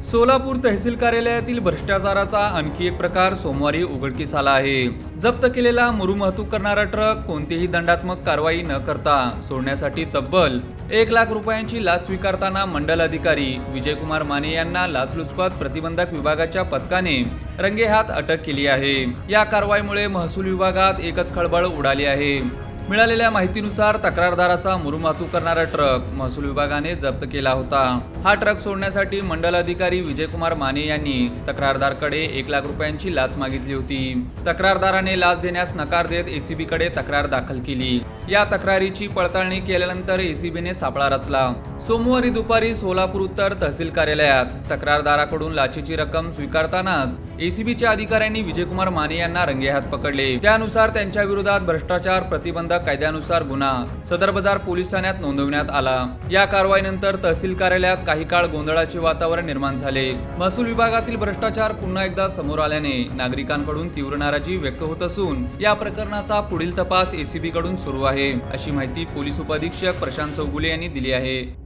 सोलापूर तहसील कार्यालयातील भ्रष्टाचाराचा आणखी एक प्रकार सोमवारी उघडकीस आला आहे। जप्त केलेला मुरुम वाहतूक करणारा ट्रक कोणतीही दंडात्मक कारवाई न करता सोडण्यासाठी तब्बल 1 लाख रुपयांची लाच स्वीकारताना मंडल अधिकारी विजयकुमार माने यांना लाचलुचपत प्रतिबंधक विभागाच्या पथकाने रंगेहात अटक केली आहे। या कारवाईमुळे महसूल विभागात एकच खळबळ उडाली आहे। मिळालेल्या माहितीनुसार तक्रारदाराचा मुरुम वाहतूक करणारा ट्रक महसूल विभागाने जप्त केला होता। हा ट्रक सोडण्यासाठी मंडल अधिकारी विजयकुमार माने यांनी तक्रारदाराकडे 1 लाख रुपयांची लाच मागितली होती। तक्रारदाराने लाच देण्यास नकार देत एसीबी कडे तक्रार दाखल केली। या तक्रारीची पडताळणी केल्यानंतर एसीबीने सापळा रचला। सोमवारी दुपारी सोलापूर उत्तर तहसील कार्यालयात तक्रारदाराकडून लाचेची रक्कम स्वीकारतानाच एसीबीच्या अधिकाऱ्यांनी विजयकुमार माने यांना रंगेहात पकडले। त्यानुसार त्यांच्या विरोधात भ्रष्टाचार प्रतिबंधक कायद्यानुसार गुन्हा सदर बाजार पोलीस ठाण्यात नोंदवण्यात आला। या कारवाईनंतर तहसील कार्यालयात काही काळ गोंधळाचे वातावरण निर्माण झाले। महसूल विभागातील भ्रष्टाचार पुन्हा एकदा समोर आल्याने नागरिकांकडून तीव्र नाराजी व्यक्त होत असून या प्रकरणाचा पुढील तपास एसीबी कडून सुरू आहे, अशी माहिती पोलीस उपअधीक्षक प्रशांत चौगुले यांनी दिली आहे।